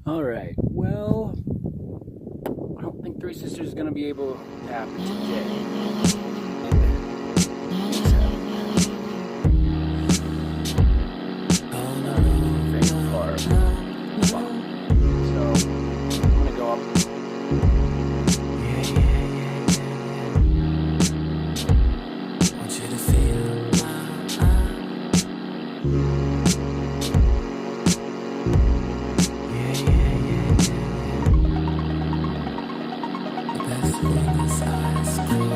All right. Well, I don't think Three Sisters is gonna be able to happen today. Fatal car. So I'm gonna go up. Want you to feel the best thing is ice cream.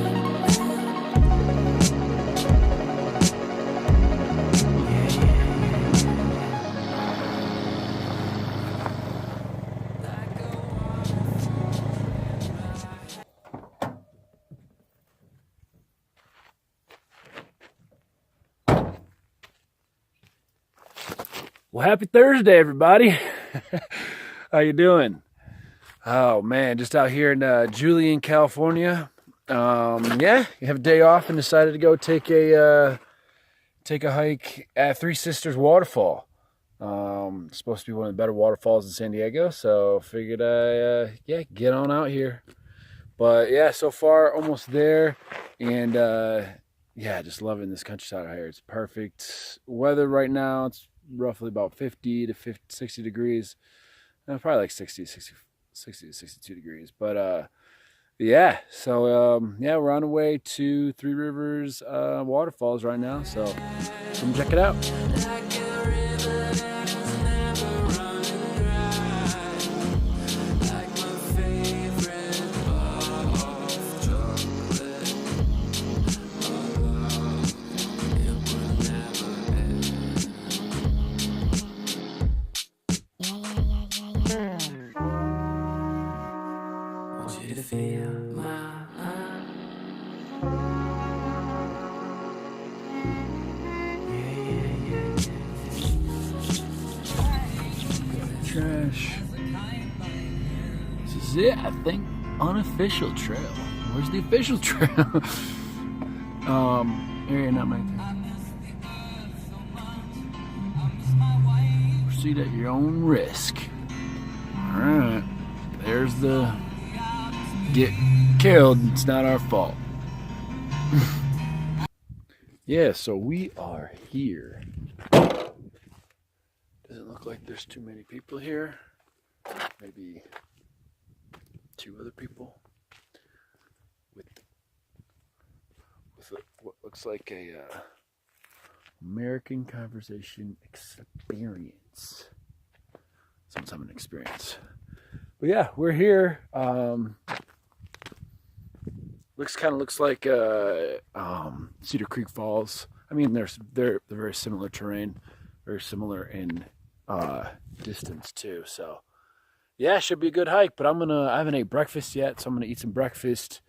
Well, happy Thursday, everybody. How you doing? Oh man, just out here in Julian, California. Yeah, you have a day off and decided to go take a hike at Three Sisters Waterfall. It's supposed to be one of the better waterfalls in San Diego, so figured I get on out here. But yeah, so far almost there, and yeah, just loving this countryside out here. It's perfect weather right now. It's roughly about 50 to 60 degrees. Probably like 60 to 62 degrees. But yeah, so yeah, we're on the way to Three Rivers Waterfalls right now. So come check it out. Want you to feel my Trash. This is it, I think. Unofficial trail. Where's the official trail? Area not right there. Proceed at your own risk. Alright. There's the get killed. It's not our fault. Yeah, so we are here. Doesn't look like there's too many people here. Maybe two other people with what looks like a American conversation experience. Someone's having an experience. But yeah, we're here. Looks like Cedar Creek Falls. I mean, they're very similar terrain, very similar in distance too. So yeah, should be a good hike. But I haven't ate breakfast yet, so I'm gonna eat some breakfast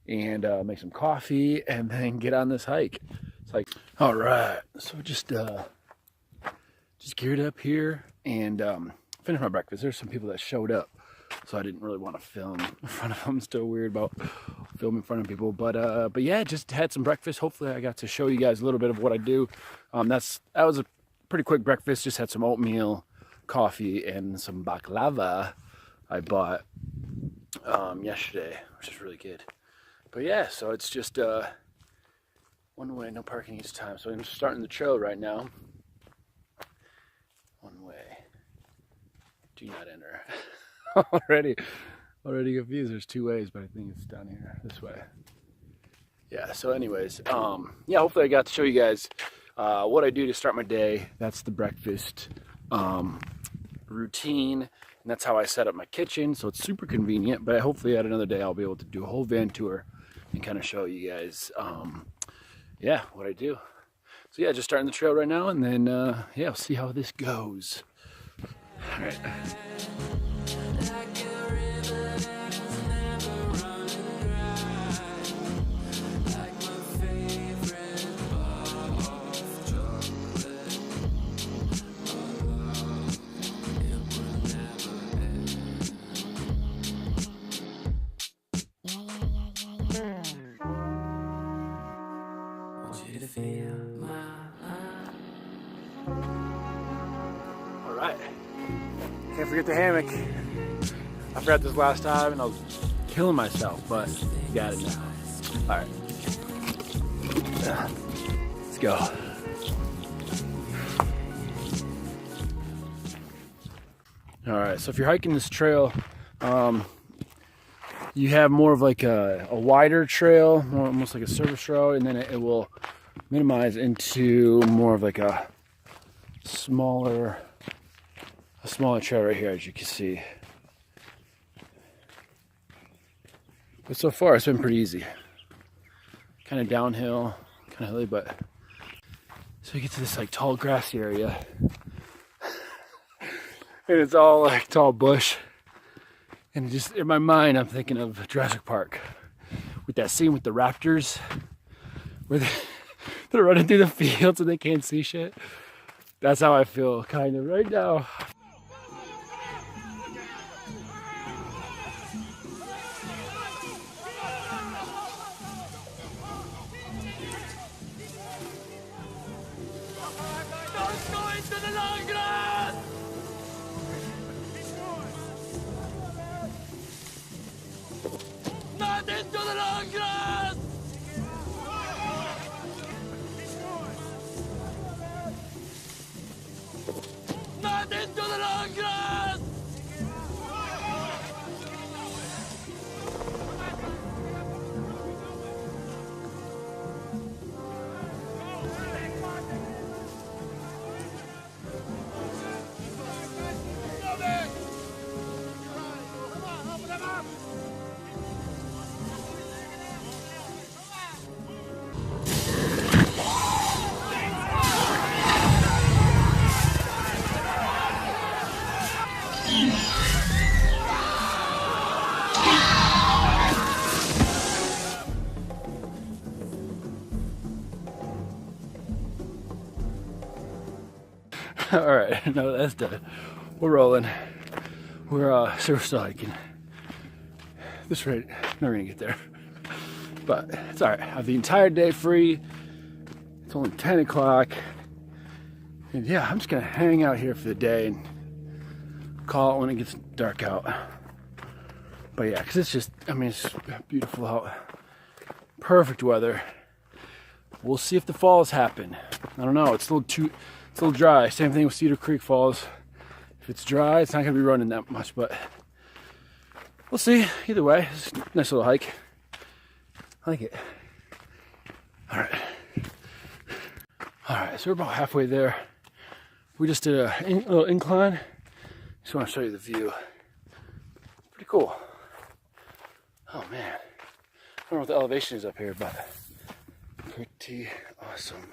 and make some coffee and then get on this hike. It's like, all right, so just geared up here and finished my breakfast. There's some people that showed up, so I didn't really want to film in front of them. I'm still weird about filming in front of people, but yeah, just had some breakfast. Hopefully I got to show you guys a little bit of what I do. That was a pretty quick breakfast. Just had some oatmeal, coffee, and some baklava I bought yesterday, which is really good. But yeah, so it's just one way, no parking each time. So I'm starting the trail right now. One way. Do not enter. already confused. There's two ways, but I think it's down here this way. Yeah, so anyways, yeah, hopefully I got to show you guys what I do to start my day. That's the breakfast routine, and that's how I set up my kitchen, so it's super convenient. But hopefully at another day I'll be able to do a whole van tour and kind of show you guys yeah, what I do. So yeah, just starting the trail right now, and then yeah, we'll see how this goes. All right. Can't forget the hammock. I forgot this last time and I was killing myself, but you got it now. All right, let's go. All right, so if you're hiking this trail, you have more of like a wider trail, almost like a service road, and then it will minimize into more of like a smaller trail right here, as you can see. But so far it's been pretty easy. Kind of downhill, kind of hilly, but so you get to this like tall grassy area. And it's all like tall bush. And just in my mind, I'm thinking of Jurassic Park with that scene with the raptors where they're running through the fields and they can't see shit. That's how I feel kind of right now. All right, no, that's done. We're rolling. We're still hiking. This rate, never gonna get there. But it's all right. I have the entire day free. It's only 10 o'clock. And yeah, I'm just gonna hang out here for the day and call it when it gets dark out. But yeah, because it's just, I mean, it's beautiful out. Perfect weather. We'll see if the falls happen. I don't know, it's a little dry. Same thing with Cedar Creek Falls. If it's dry, it's not gonna be running that much, but we'll see. Either way, it's a nice little hike. I like it. All right, so we're about halfway there. We just did a little incline. Just want to show you the view. Pretty cool. Oh man, I don't know what the elevation is up here, but pretty awesome.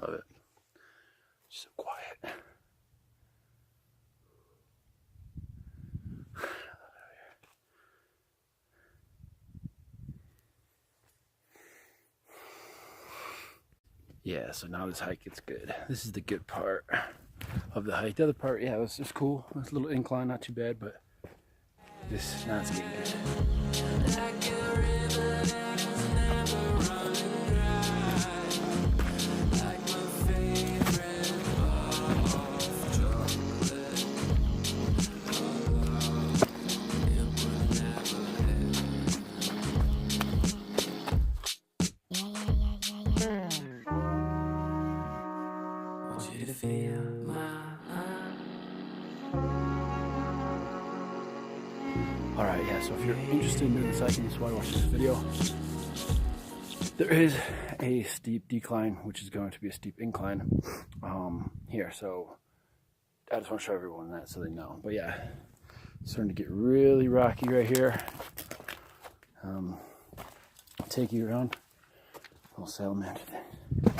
Love it. Just so quiet. Yeah, so now this hike gets good. This is the good part of the hike. The other part, yeah, it was just cool. It was a little incline, not too bad, but this, now it's getting good. Alright, yeah, so if you're interested in doing this hiking, that's why I watch this video. There is a steep decline, which is going to be a steep incline here, so I just want to show everyone that so they know. But yeah, it's starting to get really rocky right here. I'll take you around. A little salamander thing.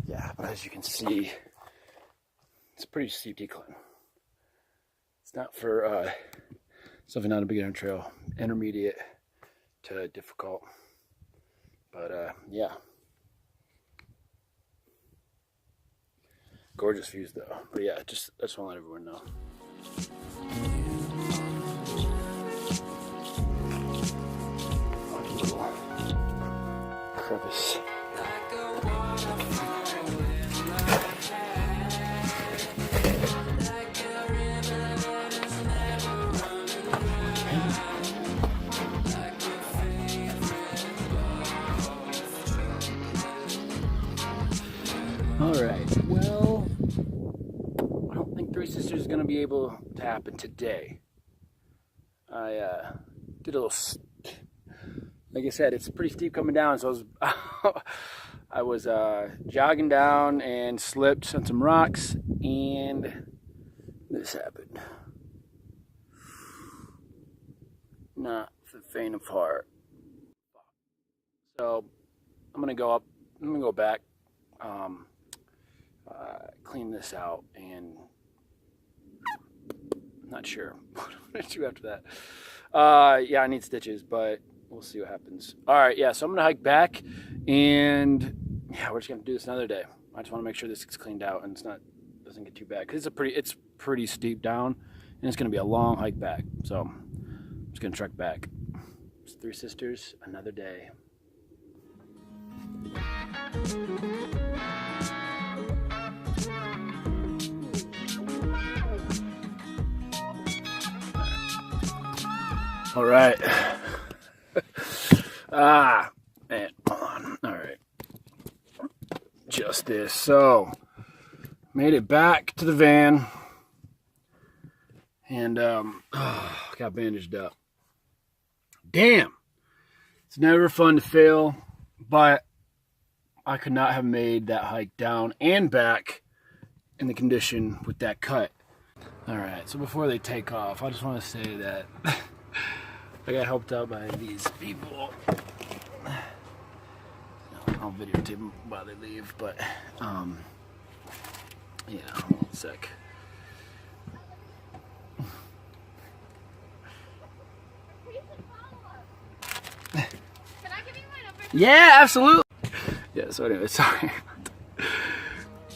Yeah, but as you can see, it's a pretty steep decline. It's not for something not a beginner trail, intermediate to difficult. But yeah, Gorgeous views though. But yeah, I just want to let everyone know. Little crevice. All right, well, I don't think Three Sisters is going to be able to happen today. I did a little, like I said, it's pretty steep coming down, so I was jogging down and slipped on some rocks, and this happened. Not for the faint of heart. So I'm gonna go up. I'm gonna go back, clean this out, and I'm not sure what I'm gonna do after that. Yeah, I need stitches, but we'll see what happens. All right, yeah. So I'm gonna hike back, and yeah, we're just gonna do this another day. I just want to make sure this gets cleaned out and doesn't get too bad, because it's pretty steep down, and it's gonna be a long hike back. So I'm just gonna trek back. It's Three Sisters, another day. All right. Man, hold on. All right. Just this. So, made it back to the van, and got bandaged up. Damn. It's never fun to fail, but I could not have made that hike down and back in the condition with that cut. All right, so before they take off, I just want to say that I got helped out by these people. I'll videotape them while they leave, but yeah, hold on a sec. Can I give you my number? Yeah, absolutely. Yeah, so anyway, sorry.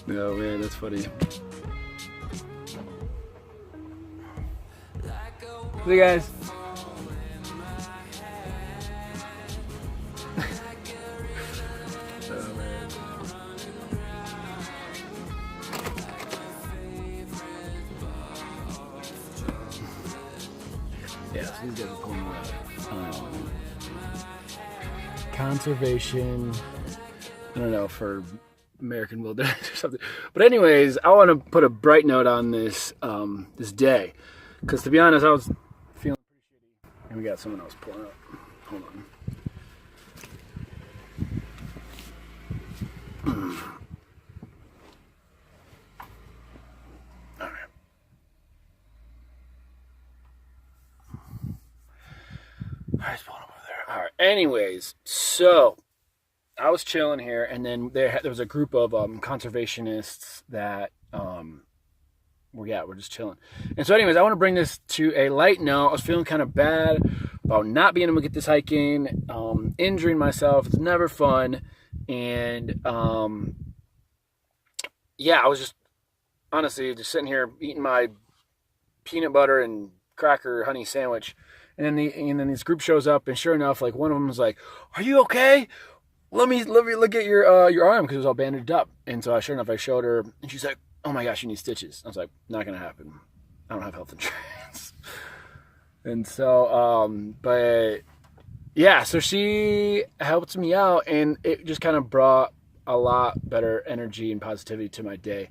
No, man, that's funny. Hey guys. Oh, man. Yeah, so these guys are pulling out. Conservation, I don't know, for American wilderness or something. But anyways, I want to put a bright note on this this day, because to be honest, I was feeling pretty shitty. And we got someone else pulling up. Hold on. All right. All right, pulling up over there. All right. Anyways, so I was chilling here, and then there was a group of conservationists that we're just chilling. And so anyways, I want to bring this to a light note. I was feeling kind of bad about not being able to get this hike in, injuring myself. It's never fun. And yeah, I was just honestly just sitting here eating my peanut butter and cracker honey sandwich. And then this group shows up, and sure enough, like one of them was like, "Are you okay? Let me look at your arm," because it was all bandaged up. And so sure enough, I showed her, and she's like, "Oh my gosh, you need stitches." I was like, "Not gonna happen. I don't have health insurance." And so, but yeah, so she helped me out, and it just kind of brought a lot better energy and positivity to my day,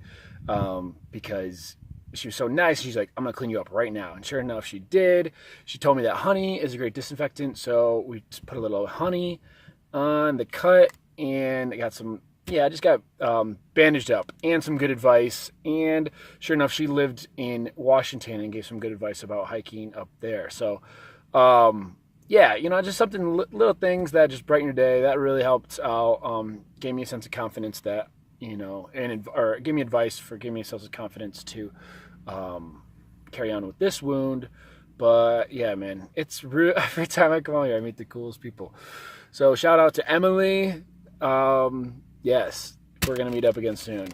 because she was so nice. She's like, "I'm gonna clean you up right now." And sure enough, she did. She told me that honey is a great disinfectant, so we just put a little honey on the cut, and I got some, I just got bandaged up, and some good advice. And sure enough, she lived in Washington and gave some good advice about hiking up there. So yeah, just something, little things that just brighten your day. That really helped out, gave me a sense of confidence that, or gave me advice for giving me a sense of confidence to carry on with this wound. But yeah, man, it's real. Every time I come out here, I meet the coolest people. So shout out to Emily. Yes, we're gonna meet up again soon.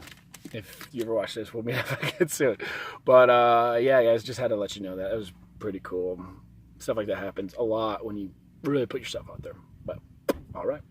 if you ever watch this, we'll meet up again soon. But yeah, guys, just had to let you know that. It was pretty cool. Stuff like that happens a lot when you really put yourself out there. But all right.